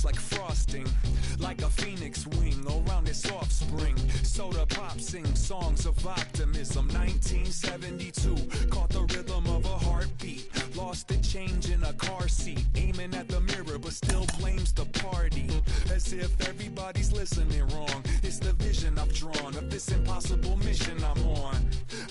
smells like frosting, like a phoenix wing around its offspring. Soda pop sing songs of optimism. 1972, caught the rhythm of a heartbeat. Lost the change in a car seat, aiming at the mirror but still blames the party. As if everybody's listening wrong. It's the vision I've drawn of this impossible mission I'm on.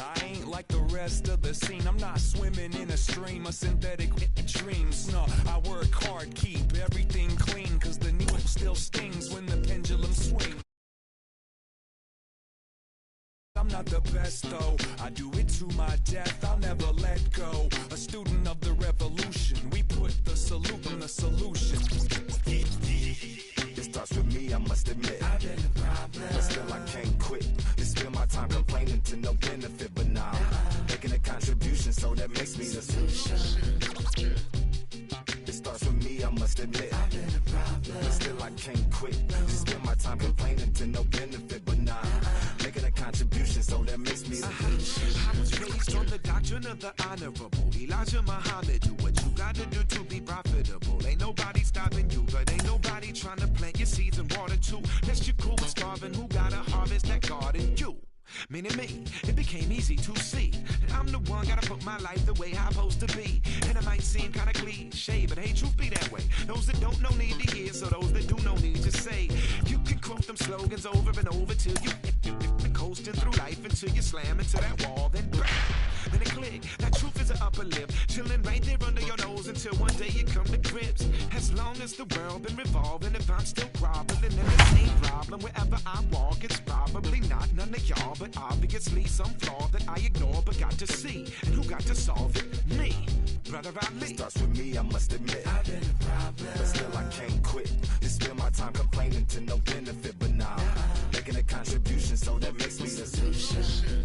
I ain't like the rest of the scene. I'm not swimming in a stream of synthetic dreams. No, I work hard, keep everything clean, cause the needle still stings when the pendulum swings. I'm not the best though, I do it to my death, I'll never let go. A student of the revolution, we put the salute in the solution. It starts with me, I must admit. I've been a problem, but still I can't quit. You spend my time complaining to no benefit, but now making a contribution, so that makes me the solution. It starts with me, I must admit. I've been a problem, but still I can't quit. You spend my time complaining to no benefit, but now making a contribution, so that makes me the solution. I was raised on the doctrine of the honorable Elijah Muhammad. Do what you gotta do to be profitable. Ain't nobody stopping you, but ain't nobody trying to plant your seeds and water too. Unless you're cool with starving, who gotta harvest that garden? You. Meaning me, it became easy to see that I'm the one gotta put my life the way I'm supposed to be. And it might seem kinda cliche, but hey, truth be that way. Those that don't know need to hear, so those that do know need to say. You can quote them slogans over and over till you coasting through life until you slam into that wall, then bang, then it click. That truth is an upper lip, chilling right there under your nose until one day you come to grips. As long as the world been revolving, if I'm still groveling in the same problem wherever I walk, it's probably not none of y'all, but obviously some flaw that I ignore but got to see. And who got to solve it? Me, Brother Ali. It starts with me, I must admit. I've been a problem, but still I can't quit. You spend my time complaining to no benefit, but now making a contribution, so that makes me the solution.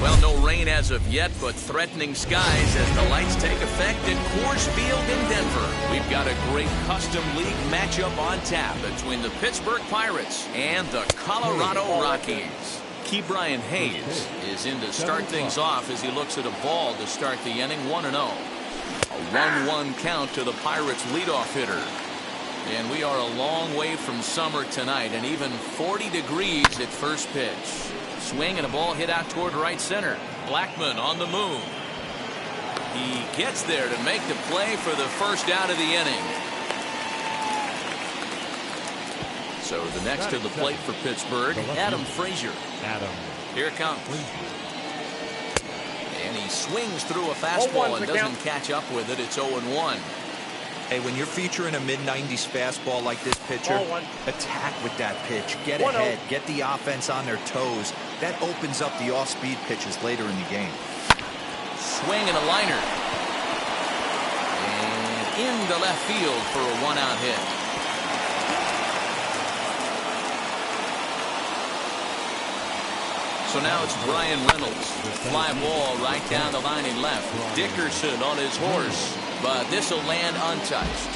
Well, no rain as of yet, but threatening skies as the lights take effect at Coors Field in Denver. We've got a great custom league matchup on tap between the Pittsburgh Pirates and the Colorado Rockies. Key Brian Hayes is in to start things off as he looks at a ball to start the inning 1-0. A 1-1 count to the Pirates leadoff hitter. And we are a long way from summer tonight, and even 40 degrees at first pitch. Swing and a ball hit out toward right center. Blackmon on the move. He gets there to make the play for the first out of the inning. So the next to the plate for Pittsburgh, Adam Frazier. Here it comes. And he swings through a fastball and doesn't catch up with it. It's 0-1. Hey, when you're featuring a mid-90s fastball like this pitcher, attack with that pitch. Get ahead. Get the offense on their toes. That opens up the off-speed pitches later in the game. Swing and a liner. And into left field for a one-out hit. So now it's Brian Reynolds. Fly ball right down the line in left. Dickerson on his horse. But this will land untouched.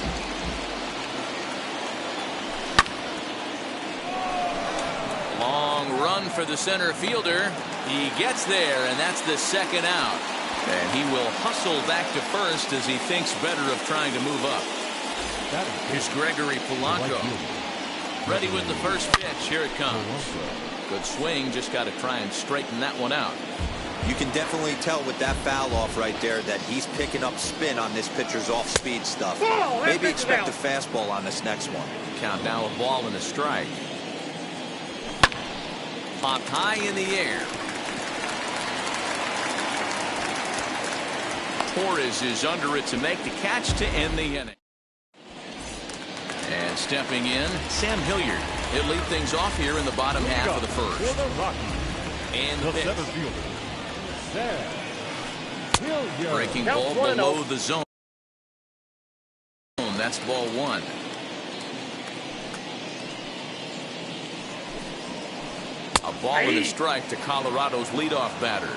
Long run for the center fielder. He gets there, and that's the second out. And he will hustle back to first as he thinks better of trying to move up. Here's Gregory Polanco. Ready with the first pitch. Here it comes. Good swing. Just got to try and straighten that one out. You can definitely tell with that foul off right there that he's picking up spin on this pitcher's off-speed stuff. Maybe expect a fastball on this next one. Count now a ball and a strike. Popped high in the air. Torres is under it to make the catch to end the inning. And stepping in, Sam Hilliard. He'll lead things off here in the bottom half of the first. And the pitch. Breaking ball below the zone. That's ball one. A ball and a strike to Colorado's leadoff batter.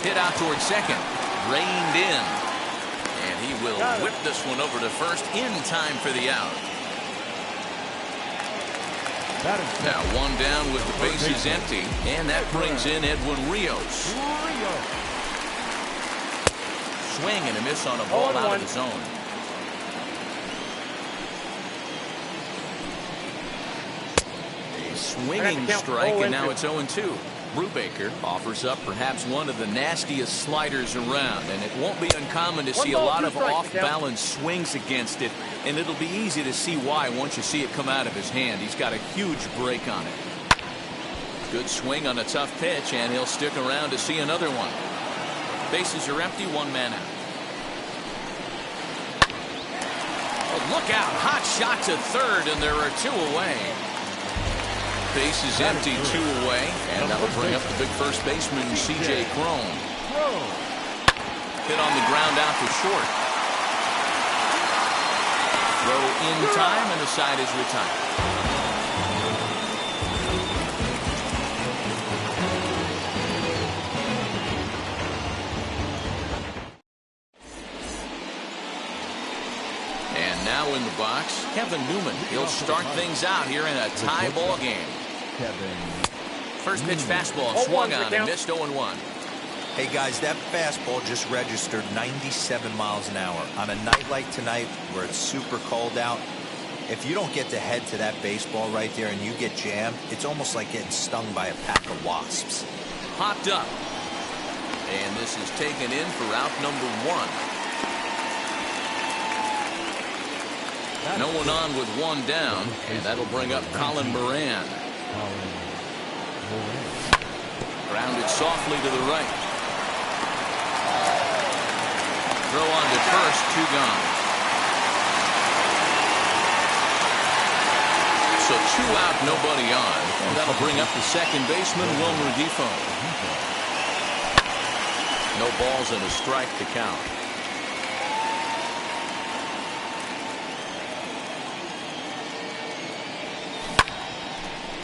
Hit out towards second. Reined in. And he will whip this one over to first in time for the out. Now one down with the bases empty, and that brings in Edwin Rios. swing and a miss on a ball out of the zone. A swinging strike, and now it's 0-2. Brubaker offers up perhaps one of the nastiest sliders around, and it won't be uncommon to see a lot of off-balance swings against it, and it'll be easy to see why once you see it come out of his hand. He's got a huge break on it. Good swing on a tough pitch, and he'll stick around to see another one. Bases are empty, one man out. Oh, look out, hot shot to third, and there are two away. Base is empty, two away, and that'll bring up the big first baseman, C.J. Cron. Hit on the ground out to short. Throw in time, and the side is retired. And now in the box, Kevin Newman. He'll start things out here in a tie ball game. First pitch fastball swung on and missed 0-1. Hey guys, that fastball just registered 97 miles an hour. On a night like tonight where it's super cold out, if you don't get to head to that baseball right there and you get jammed, it's almost like getting stung by a pack of wasps. Popped up. And this is taken in for out number one. No one on with one down, and that'll bring up Colin Moran. Grounded softly to the right. Throw on to first, two gone. So two out, nobody on. And that'll bring up the second baseman, Wilmer Defoe. No balls and a strike to count.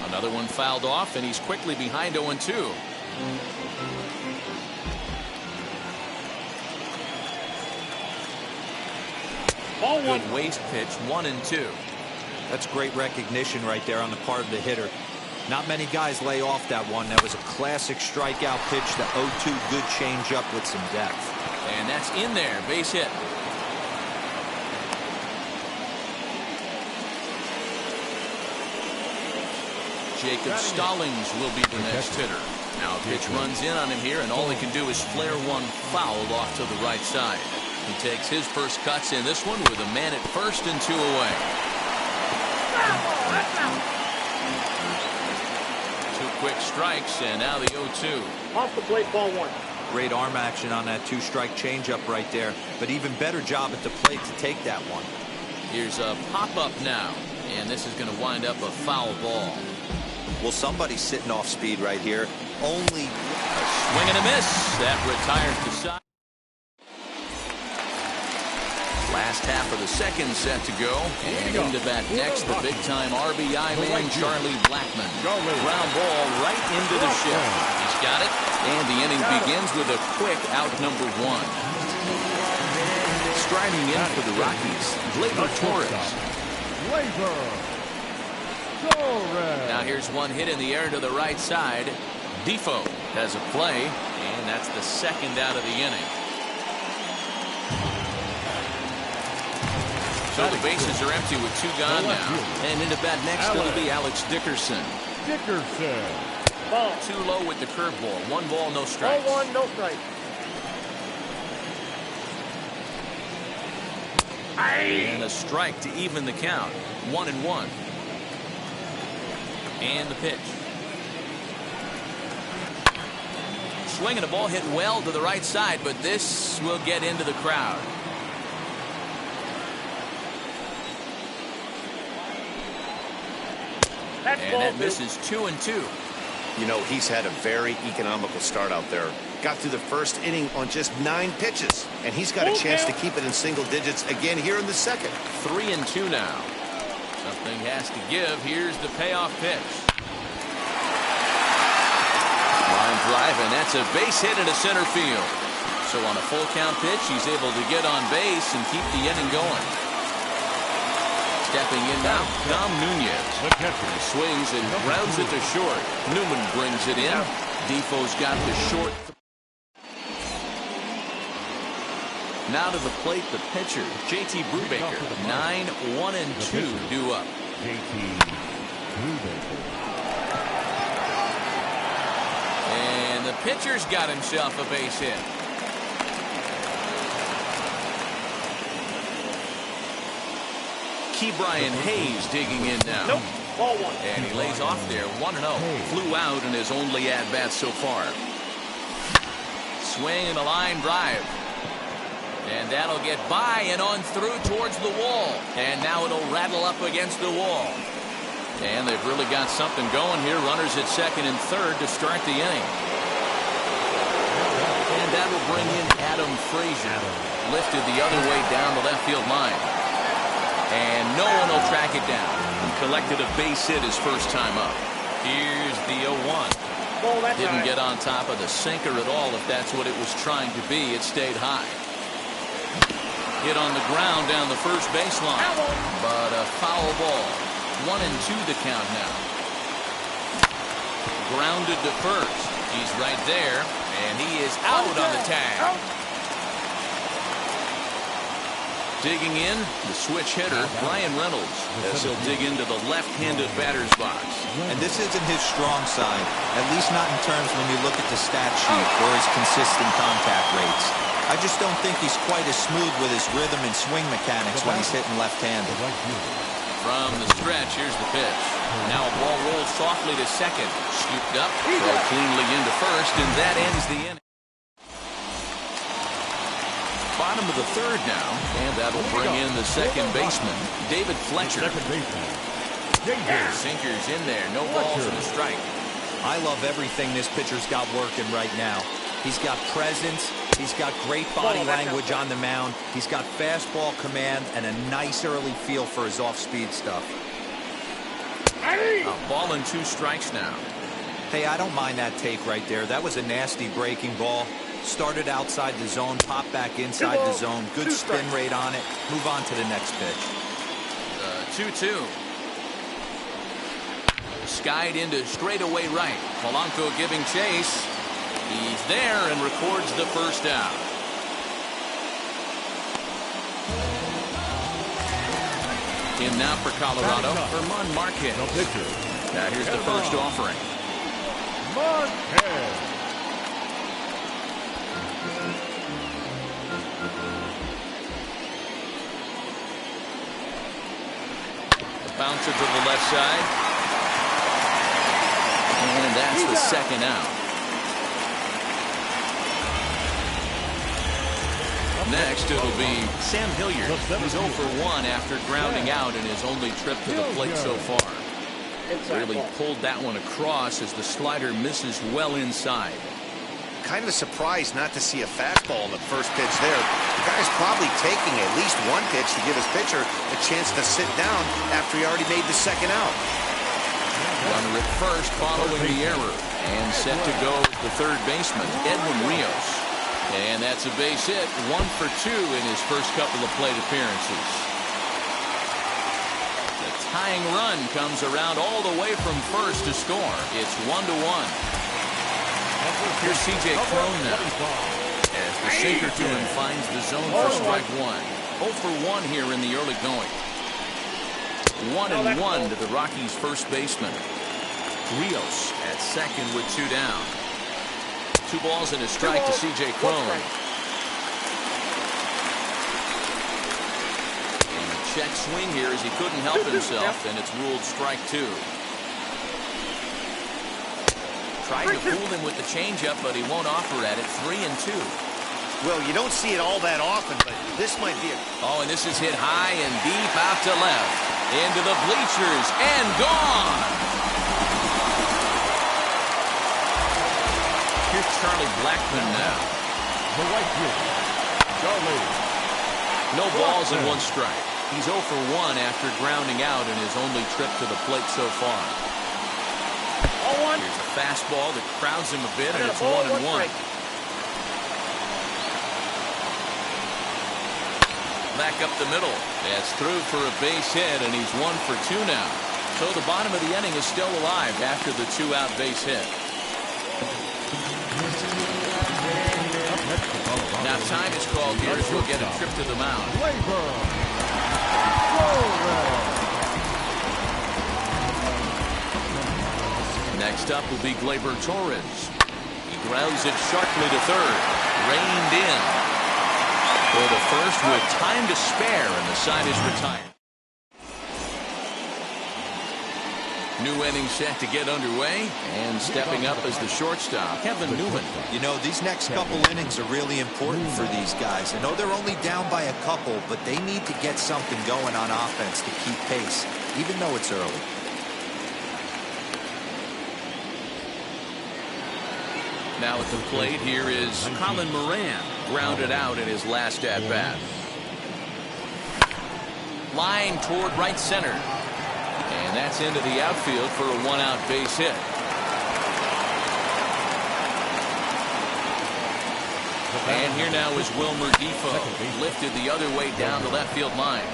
Another one fouled off, and he's quickly behind 0-2. Good waste pitch, 1-2. That's great recognition right there on the part of the hitter. Not many guys lay off that one. That was a classic strikeout pitch, the 0-2 good changeup with some depth. And that's in there, base hit. Jacob Stallings will be the next hitter. Now a pitch runs in on him here, and all he can do is flare one foul off to the right side. He takes his first cuts in this one with a man at first and two away. Two quick strikes, and now the 0-2. Off the plate, ball one. Great arm action on that two-strike changeup right there, but even better job at the plate to take that one. Here's a pop-up now, and this is going to wind up a foul ball. Well, somebody's sitting off speed right here. Only a swing and a miss. That retires the side. Last half of the second set to go. And into bat next, the big-time RBI man, Charlie Blackmon. Ground ball right into the shift. He's got it, and the inning begins with a quick out number one. Striding in for the Rockies, Gleyber Torres. Now here's one hit in the air to the right side. Defoe has a play, and that's the second out of the inning. So the bases are empty with two gone now. And into bat next, it'll be Alex Dickerson. Ball. Too low with the curveball. One ball, no strikes. Ball one, no strike. And a strike to even the count. 1-1. And the pitch. Swinging a ball hit well to the right side, but this will get into the crowd. And that misses 2-2. You know, he's had a very economical start out there. Got through the first inning on just 9 pitches, and he's got a chance to keep it in single digits again here in the second. 3-2 now. Something has to give. Here's the payoff pitch. Line drive, and that's a base hit into center field. So on a full count pitch, he's able to get on base and keep the inning going. Stepping in now, Dom Nunez. He swings and grounds it to short. Newman brings it in. Defoe's got the short. Now to the plate, the pitcher, JT Brubaker. 9-1-2 due up. JT Brubaker. And the pitcher's got himself a base hit. Brian Hayes digging in now. Nope. Ball one. And he lays off there. 1-0. Flew out in his only at-bat so far. Swing and a line drive. And that'll get by and on through towards the wall. And now it'll rattle up against the wall. And they've really got something going here. Runners at second and third to start the inning. And that will bring in Adam Frazier. Lifted the other way down the left field line. And no one will track it down. He collected a base hit his first time up. Here's the 0-1. Didn't get on top of the sinker at all, if that's what it was trying to be. It stayed high. Hit on the ground down the first baseline. But a foul ball. 1-2 the count now. Grounded to first. He's right there. And he is out on the tag. Digging in, the switch hitter, Brian Reynolds, as he'll dig into the left-handed batter's box. And this isn't his strong side, at least not in terms when you look at the stat sheet or his consistent contact rates. I just don't think he's quite as smooth with his rhythm and swing mechanics when he's hitting left-handed. From the stretch, here's the pitch. Now a ball rolls softly to second. Scooped up, throw cleanly into first, and that ends the inning. Bottom of the third now, and that'll bring in the second baseman, David Fletcher. Sinkers in there, no balls and a strike. I love everything this pitcher's got working right now. He's got presence, he's got great body language on the mound, he's got fastball command, and a nice early feel for his off-speed stuff. A ball and 2 strikes now. Hey, I don't mind that take right there. That was a nasty breaking ball. Started outside the zone, popped back inside the zone. Good spin rate on it. Move on to the next pitch. 2-2. Skied into straightaway right. Polanco giving chase. He's there and records the first out. In now for Colorado, Herman Marquez. Now here's the first offering. Marquez. Bouncer to the left side. And that's the second out. Next, it'll be Sam Hilliard. He's 0 for 1 after grounding out in his only trip to the plate so far. Really pulled that one across as the slider misses well inside. Kind of surprised not to see a fastball in the first pitch there. The guy's probably taking at least one pitch to give his pitcher a chance to sit down after he already made the second out. Runner at first following the error. And set to go the third baseman, Edwin Rios. And that's a base hit, 1 for 2 in his first couple of plate appearances. The tying run comes around all the way from first to score. It's 1-1. Here's C.J. Cron now. As the sinker to him finds the zone for strike 1. 0 for 1 here in the early going. 1-1 to the Rockies' first baseman. Rios at second with 2 down. 2 balls and a strike to C.J. Cron. And a check swing here as he couldn't help himself, and it's ruled strike 2. Tried to fool him with the changeup, but he won't offer at it. 3-2. Well, you don't see it all that often, but this might be a... Oh, and this is hit high and deep out to left. Into the bleachers and gone. Here's Charlie Blackmon now. The right field. Charlie. No balls and 1 strike. He's 0 for 1 after grounding out in his only trip to the plate so far. Here's a fastball that crowds him a bit, and it's 1-1. Back up the middle. That's through for a base hit, and he's 1 for 2 now. So the bottom of the inning is still alive after the 2-out base hit. Now time is called here as we'll get a trip to the mound. Next up will be Gleyber Torres. He grounds it sharply to third. Reined in for the first with time to spare, and the side is retired. New inning set to get underway, and stepping up as the shortstop, Kevin Newman. You know, these next couple innings are really important for these guys. I know they're only down by a couple, but they need to get something going on offense to keep pace, even though it's early. Now at the plate here is Colin Moran, grounded out in his last at-bat. Line toward right center. And that's into the outfield for a one-out base hit. And here now is Wilmer Defoe, lifted the other way down the left field line.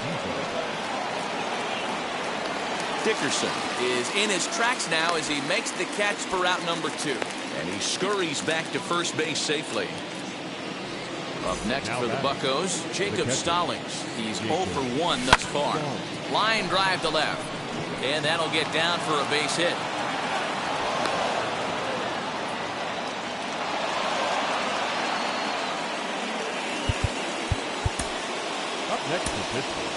Dickerson is in his tracks now as he makes the catch for out number 2. And he scurries back to first base safely. Up next for the Buccos, Jacob Stallings. He's 0 for 1 thus far. Line drive to left. And that'll get down for a base hit. Up next to Pittsburgh,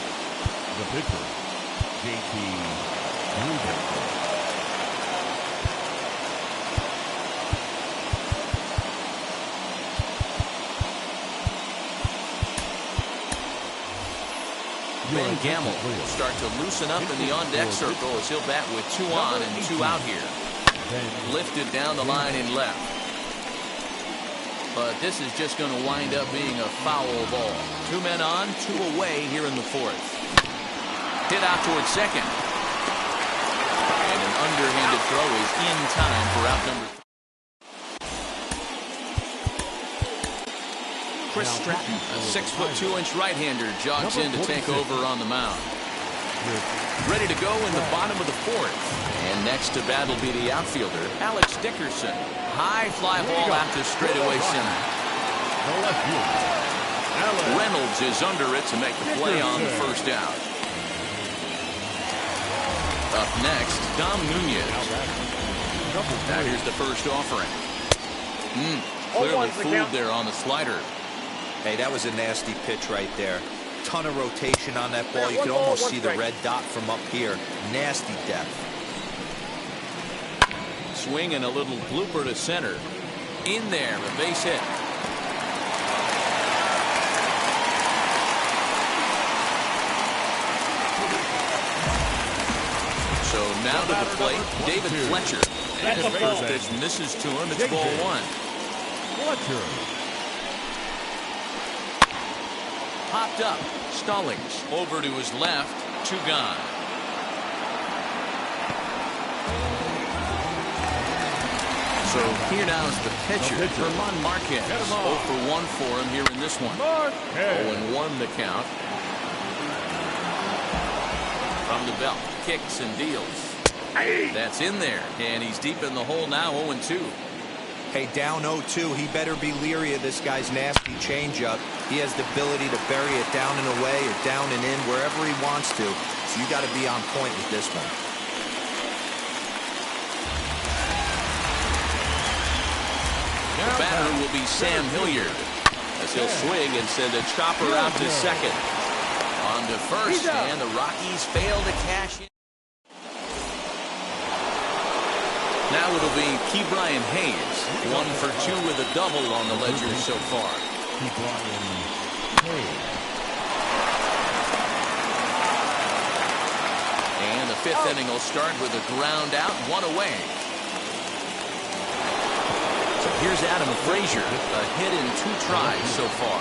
the pitcher, JT Brubaker. Ben Gamble will start to loosen up in the on-deck circle as he'll bat with 2 on and 2 out here. Lifted down the line in left. But this is just going to wind up being a foul ball. 2 men on, 2 away here in the 4th. Hit out towards second. And an underhanded throw is in time for out number 3. Chris Stratton, a 6'2" right-hander, jogs in to take over on the mound. Ready to go in the bottom of the 4th. And next to bat will be the outfielder, Alex Dickerson. High fly ball out to straightaway center. Reynolds is under it to make the play on the first out. Up next, Dom Nunez. Now here's the first offering. Clearly fooled there on the slider. Hey, that was a nasty pitch right there. Ton of rotation on that ball. You could almost see the red dot from up here. Nasty depth. Swing and a little blooper to center. In there, a base hit. So now to the plate, David Fletcher. And his first pitch misses to him. It's ball 1. Fletcher. Popped up. Stallings over to his left. 2 gone. So here now is the pitcher, German Marquez. 0 for 1 for him here in this one. 0-1 the count. From the belt, kicks and deals. That's in there, and he's deep in the hole now. 0-2. Hey, down 0-2, he better be leery of this guy's nasty changeup. He has the ability to bury it down and away or down and in wherever he wants to. So you got to be on point with this one. The batter will be Sam Hilliard as he'll swing and send a chopper out to second. On to first, and the Rockies fail to cash in. Now it'll be Ke'Bryan Hayes, 1 for 2 with a double on the ledger so far. And the 5th inning will start with a ground out, 1 away. So here's Adam Frazier, a hit in 2 tries so far.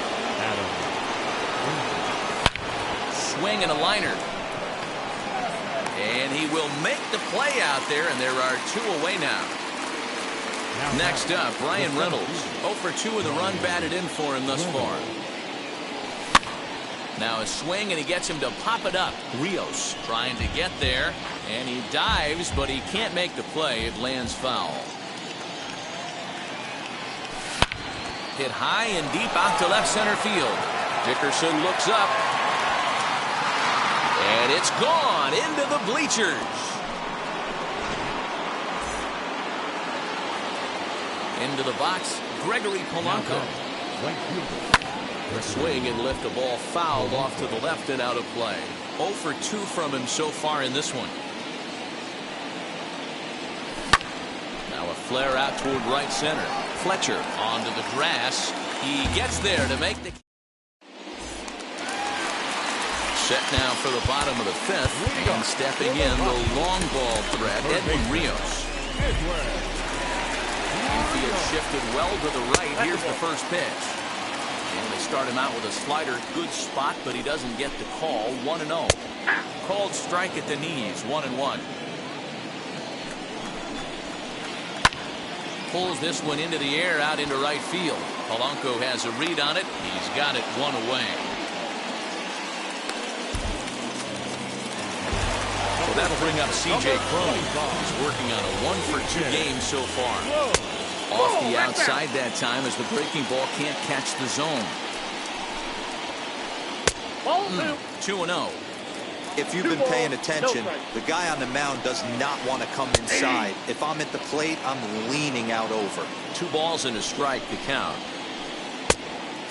Swing and a liner. And he will make the play out there, and there are 2 away now. Next up, Brian Reynolds. 0 for 2 with a run batted in for him thus far. Now a swing, and he gets him to pop it up. Rios trying to get there, and he dives, but he can't make the play. It lands foul. Hit high and deep out to left center field. Dickerson looks up. And it's gone into the bleachers. Into the box, Gregory Polanco. Swing and lift, a ball fouled off to the left and out of play. 0 for 2 from him so far in this one. Now a flare out toward right center. Fletcher onto the grass. He gets there to make the... Set now for the bottom of the 5th. And stepping in, the long ball threat, Edwin Rios. Infield shifted well to the right. Here's the first pitch. And they start him out with a slider. Good spot, but he doesn't get the call. 1-0. Called strike at the knees. 1-1. Pulls this one into the air out into right field. Polanco has a read on it. He's got it 1 away. So that'll bring up C.J. Cron. He's working on a 1 for 2 game so far. Off the outside that time as the breaking ball can't catch the zone. 2-0. If you've been paying attention, the guy on the mound does not want to come inside. If I'm at the plate, I'm leaning out over. 2 balls and a strike to count.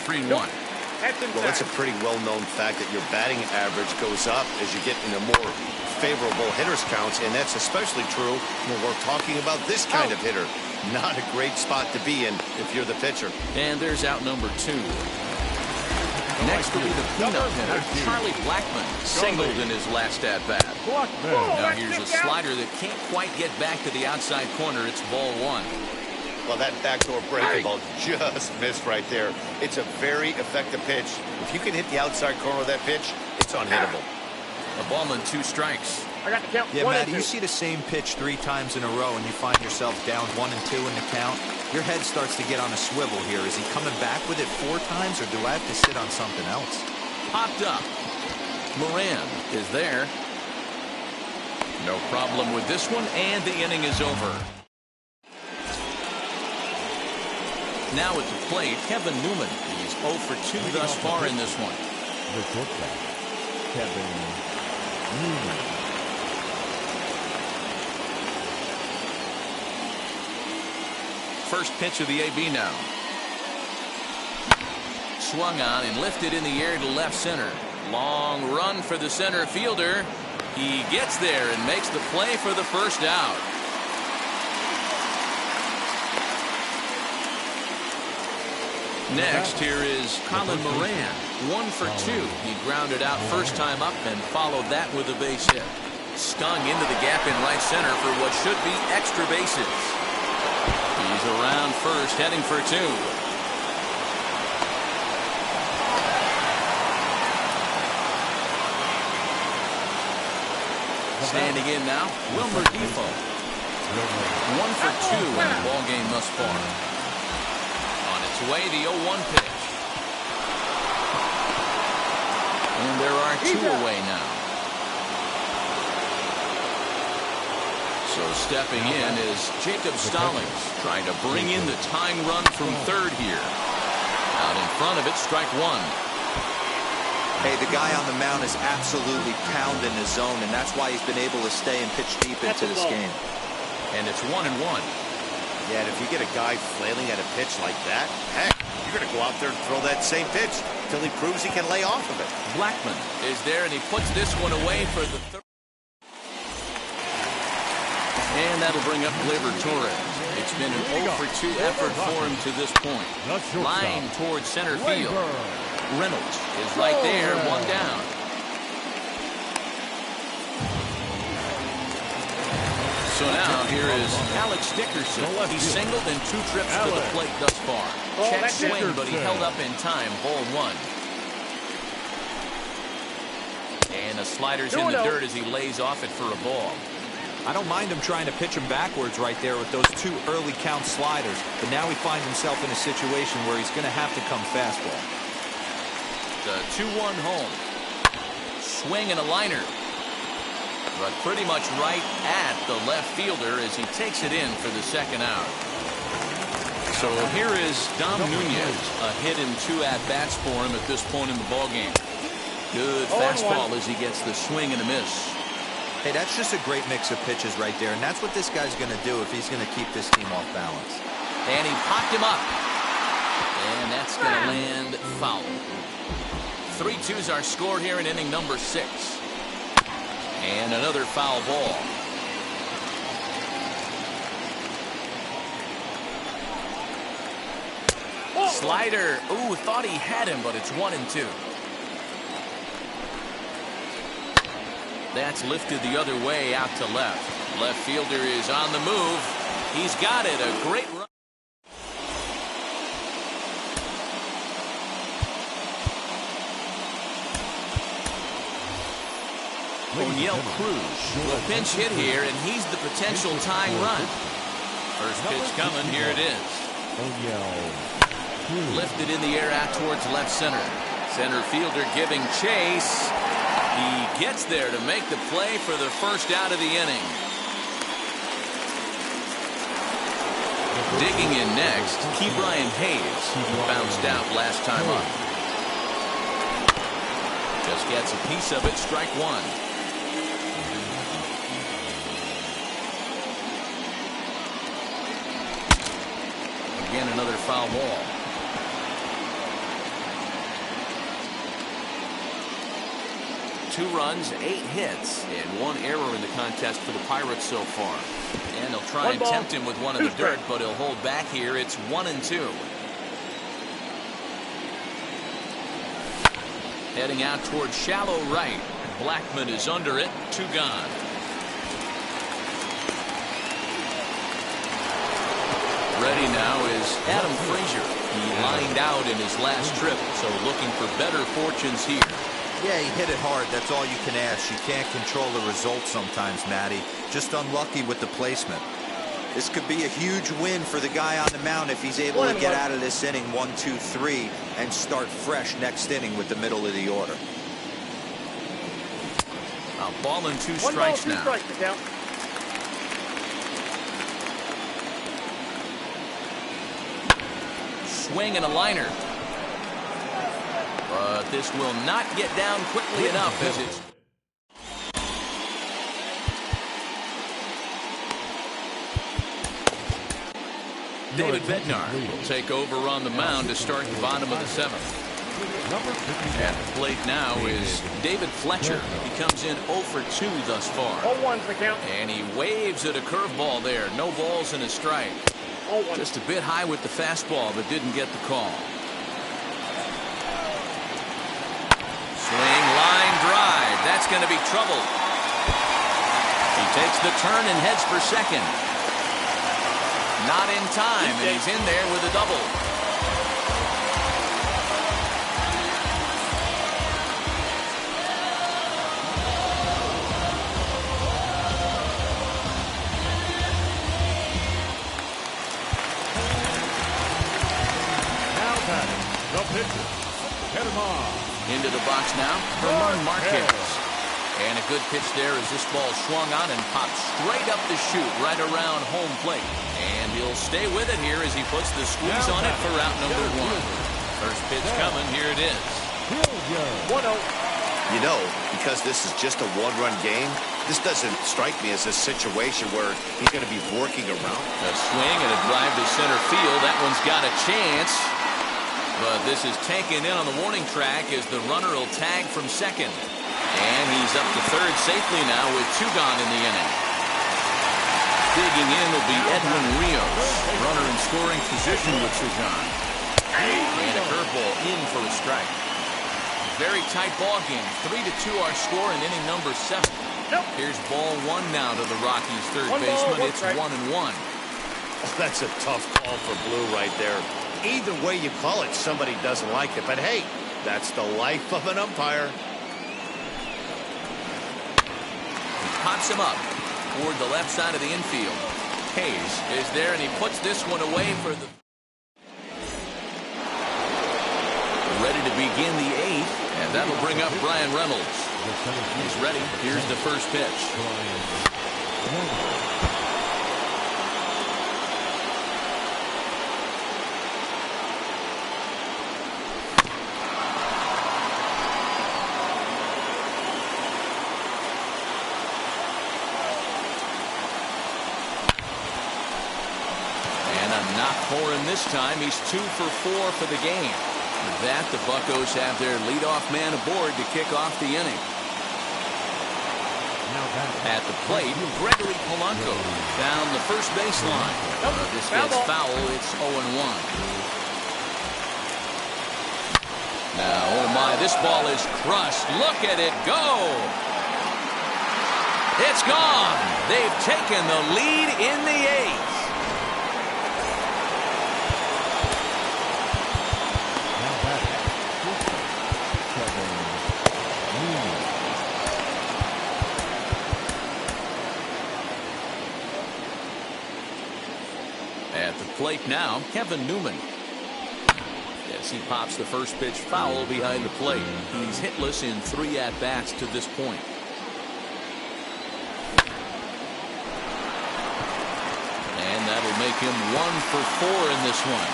3-1. Well, it's a pretty well-known fact that your batting average goes up as you get into more favorable hitters counts, and that's especially true when we're talking about this kind of hitter. Not a great spot to be in if you're the pitcher. And there's out number 2. Next will be the cleanup hitter, Charlie Blackmon, singled in his last at-bat. Now here's a slider that can't quite get back to the outside corner. It's ball 1. Well, that backdoor breaking ball just missed right there. It's a very effective pitch. If you can hit the outside corner of that pitch, it's unhittable. A ball and 2 strikes. I got the count. Yeah, Matt, you see the same pitch 3 times in a row and you find yourself down 1 and 2 in the count. Your head starts to get on a swivel here. Is he coming back with it 4 times, or do I have to sit on something else? Popped up. Moran is there. No problem with this one, and the inning is over. Now at the plate, Kevin Newman. He's 0 for 2 thus far in this one. The quarterback, Kevin Newman. First pitch of the AB now. Swung on and lifted in the air to left center. Long run for the center fielder. He gets there and makes the play for the first out. Next, here is Colin Moran. 1 for 2. He grounded out first time up and followed that with a base hit. Stung into the gap in right center for what should be extra bases. He's around first, heading for 2. Standing in now, Wilmer Defoe. 1 for 2 in the ball game thus far. On its way, the 0-1 pitch. And there are 2 away now. So stepping in is Jacob Stallings, trying to bring in the tying run from third here. Out in front of it, strike 1. Hey, the guy on the mound is absolutely pounding the zone, and that's why he's been able to stay and pitch deep into this game. And it's 1-1. Yeah, and if you get a guy flailing at a pitch like that, heck, you're going to go out there and throw that same pitch until he proves he can lay off of it. Blackmon is there, and he puts this one away for the third. And that'll bring up Gleyber Torres. It's been an 0 for 2 effort for him to this point. Line towards center field. Reynolds is right there, 1 down. So now here is Alex Dickerson. He singled in 2 trips to the plate thus far. Check swing, but he held up in time. Ball 1. And the slider's in the dirt as he lays off it for a ball. I don't mind him trying to pitch him backwards right there with those 2 early count sliders, but now he finds himself in a situation where he's going to have to come fastball. The 2-1 home. Swing and a liner. But pretty much right at the left fielder as he takes it in for the second out. So here is Dom Nunez, a hit in 2 at-bats for him at this point in the ballgame. Good fastball as he gets the swing and a miss. Hey, that's just a great mix of pitches right there, and that's what this guy's going to do if he's going to keep this team off balance. And he popped him up. And that's going to land foul. 3-2's our score here in inning number 6. And another foul ball. Slider. Ooh, thought he had him, but it's 1-2. That's lifted the other way out to left. Left fielder is on the move. He's got it. A great run. O'Neill Cruz will pinch hit here, and he's the potential tying run. First pitch coming. Here it is. Lifted in the air out towards left center. Center fielder giving chase. He gets there to make the play for the first out of the inning. Digging in next, Ke'Bryan Hayes, who bounced out last time up. Just gets a piece of it, strike 1. Again, another foul ball. Two runs, 8 hits, and 1 error in the contest for the Pirates so far. And they'll try and tempt him with one in the dirt, but he'll hold back here. It's 1-2. Heading out towards shallow right. Blackman is under it. 2 gone. Ready now is Adam Frazier. He lined out in his last trip, so looking for better fortunes here. Yeah, he hit it hard. That's all you can ask. You can't control the result sometimes, Matty. Just unlucky with the placement. This could be a huge win for the guy on the mound if he's able to get out of this inning 1-2-3 and start fresh next inning with the middle of the order. A ball and 2 strikes now. Swing and a liner. But this will not get down quickly enough as it's... David Bednar will take over on the mound to start the bottom of the 7th. At the plate now is David Fletcher. He comes in 0 for 2 thus far. 0-1's the count. And he waves at a curveball there. No balls and a strike. Just a bit high with the fastball, but didn't get the call. Swing, line drive. That's going to be trouble. He takes the turn and heads for second. Not in time, and he's in there with a double. Now batting, the pitcher, Panama. Into the box now, Herman Marquez. And a good pitch there as this ball swung on and popped straight up the chute right around home plate. And he'll stay with it here as he puts the squeeze on it for out number 1. First pitch coming, here it is. 1-0. You know, because this is just a 1-run game, this doesn't strike me as a situation where he's going to be working around. A swing and a drive to center field. That one's got a chance. But this is taken in on the warning track as the runner will tag from second. And he's up to third safely now with 2 gone in the inning. Digging in will be Edwin Rios. Runner in scoring position with 2 gone. And a curveball in for a strike. Very tight ball game. 3-2 our score in inning number 7. Here's ball 1 now to the Rockies' third baseman. It's 1-1. Oh, that's a tough call for Blue right there. Either way you call it, somebody doesn't like it. But hey, that's the life of an umpire. Pops him up toward the left side of the infield. Hayes is there, and he puts this one away for the... Ready to begin the 8th, and that'll bring up Brian Reynolds. He's ready. Here's the first pitch. Not for him this time. He's 2 for 4 for the game. With that, the Buccos have their leadoff man aboard to kick off the inning. At the plate, Gregory Polanco down the first baseline. This gets foul. It's 0-1. Now, oh my, this ball is crushed. Look at it go. It's gone. They've taken the lead in the 8th. At the plate now, Kevin Newman. As he pops the first pitch foul behind the plate. He's hitless in 3 at-bats to this point. And that'll make him 1 for 4 in this one.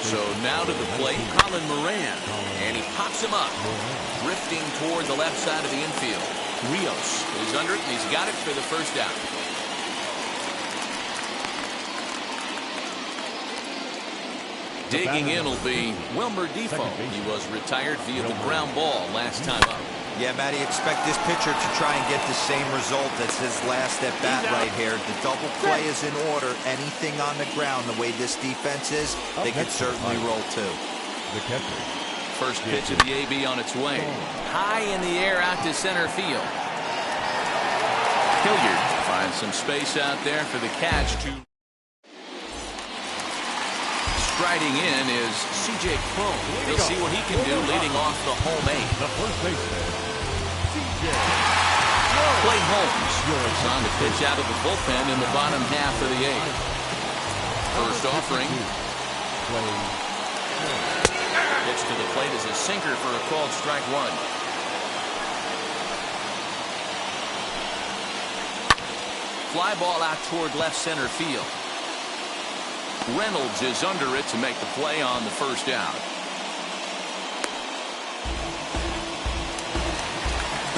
So now to the plate, Colin Moran. And he pops him up. Drifting toward the left side of the infield. Rios is under it, and he's got it for the first out. Digging in will be Wilmer Defoe. He was retired via the ground ball last time up. Yeah, Matty, expect this pitcher to try and get the same result as his last at bat right here. The double play is in order. Anything on the ground, the way this defense is, they could certainly roll too. The catcher. First pitch of the AB on its way. High in the air out to center field. Hilliard finds some space out there for the catch to. Striding in is C.J. Cron. He'll see what he can do leading off the home 8. The first baseman, C.J. Clay Holmes is on to pitch out of the bullpen in the bottom half of the 8th. First offering. Pitch to the plate is a sinker for a called strike 1. Fly ball out toward left center field. Reynolds is under it to make the play on the first out.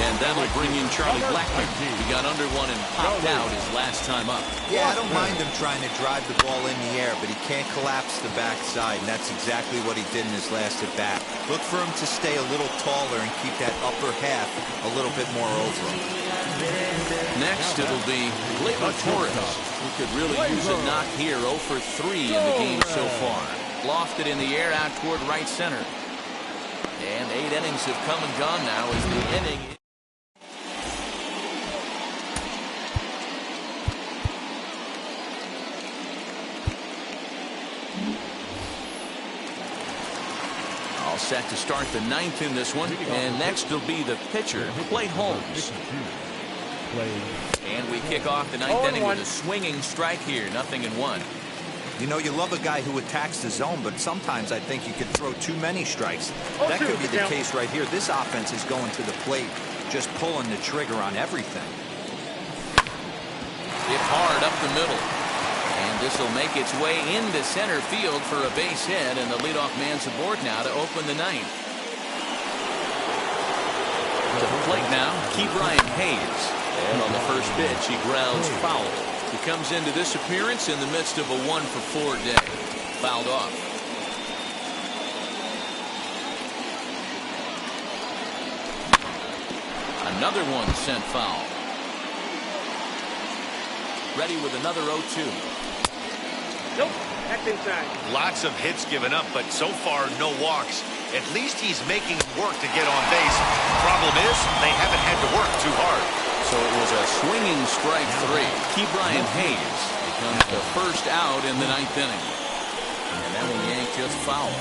And that'll bring in Charlie Blackmon. He got under one and popped out his last time up. Yeah, I don't mind him trying to drive the ball in the air, but he can't collapse the backside, and that's exactly what he did in his last at bat. Look for him to stay a little taller and keep that upper half a little bit more over him. Next, it'll be Gleyber Torres, who could really use a knock here. 0 for 3 in the game so far. Lofted in the air out toward right center. And 8 innings have come and gone now as the inning. All set to start the 9th in this one. And next will be the pitcher, Clay Holmes. And we kick off the 9th inning with a swinging strike here. 0-1. You know, you love a guy who attacks the zone, but sometimes I think you could throw too many strikes. That could be the case right here. This offense is going to the plate, just pulling the trigger on everything. Hit hard up the middle. And this will make its way into center field for a base hit, and the leadoff man's aboard now to open the 9th. To the plate now, Ke'Bryan Hayes. And on the first pitch, he grounds foul. He comes into this appearance in the midst of a 1 for 4 day. Fouled off. Another one sent foul. Ready with another 0-2. Nope, that's inside. Lots of hits given up, but so far no walks. At least he's making work to get on base. Problem is, they haven't had to work too hard. So it was a swinging strike 3. Ke'Bryan Hayes becomes the first out in the 9th inning. And that one yanked just foul.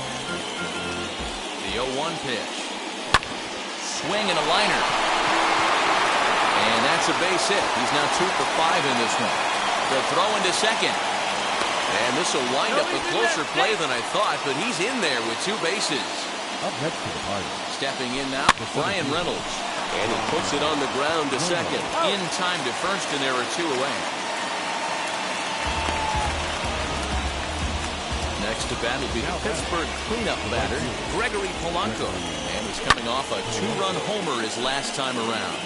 The 0-1 pitch. Swing and a liner. And that's a base hit. He's now 2 for 5 in this one. The throw into second. And this will wind up a closer play than I thought, but he's in there with 2 bases. Up next to the party. Stepping in now, Brian Reynolds. And he puts it on the ground to second. In time to first, and there are 2 away. Next to bat will be the Pittsburgh cleanup batter, Gregory Polanco. And he's coming off a 2-run homer his last time around.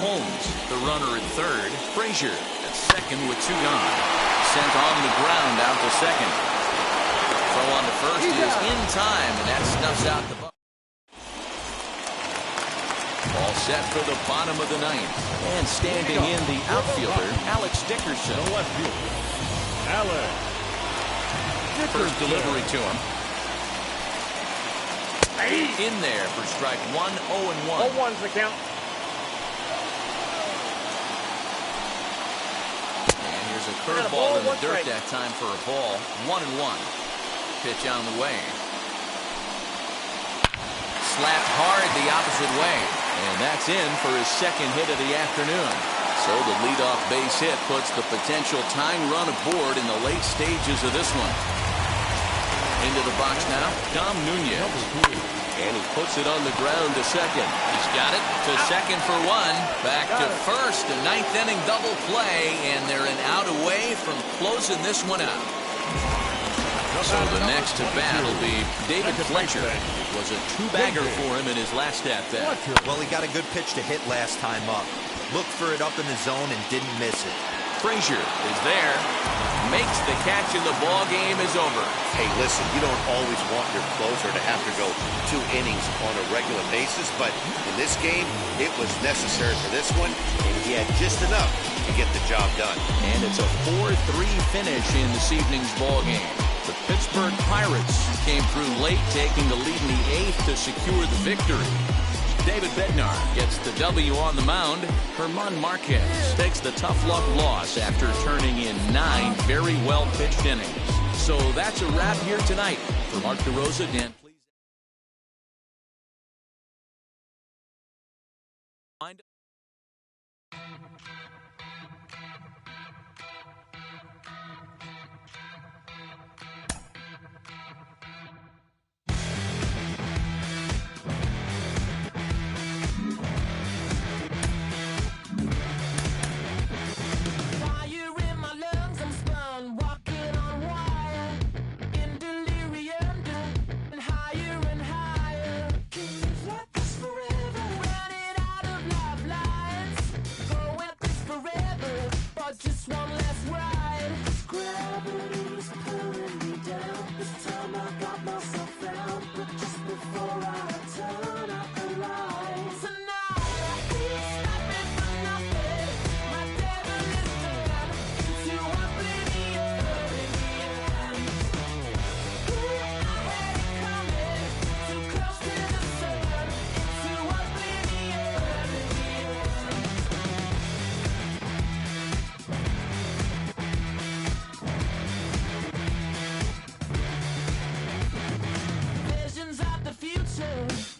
Holmes, the runner at third. Frazier at second with 2 gone. Sent on the ground out to second. Throw on to first is in time, and that snuffs out the buck. All set for the bottom of the 9th. And standing in the outfielder, Alex Dickerson. The left fielder, Alex Dickerson. First delivery to him. In there for strike 1, 0-1. 0-1's the count. And here's a curveball in the dirt that time for a ball. 1-1. Pitch on the way. Slapped hard the opposite way. And that's in for his second hit of the afternoon. So the leadoff base hit puts the potential tying run aboard in the late stages of this one. Into the box now, Dom Nunez. And he puts it on the ground to second. He's got it to second for 1. Back to first, a 9th inning double play, and they're an out away from closing this one out. So the next to bat will be David Fletcher. It was a 2-bagger for him in his last at-bat. Well, he got a good pitch to hit last time up. Looked for it up in the zone and didn't miss it. Frazier is there. Makes the catch and the ball game is over. Hey, listen, you don't always want your closer to have to go 2 innings on a regular basis, but in this game, it was necessary for this one, and he had just enough to get the job done. And it's a 4-3 finish in this evening's ball game. The Pittsburgh Pirates came through late, taking the lead in the 8th to secure the victory. David Bednar gets the W on the mound. Herman Marquez takes the tough luck loss after turning in 9 very well-pitched innings. So that's a wrap here tonight. For Mark DeRosa, Dan, please. Visions of the future.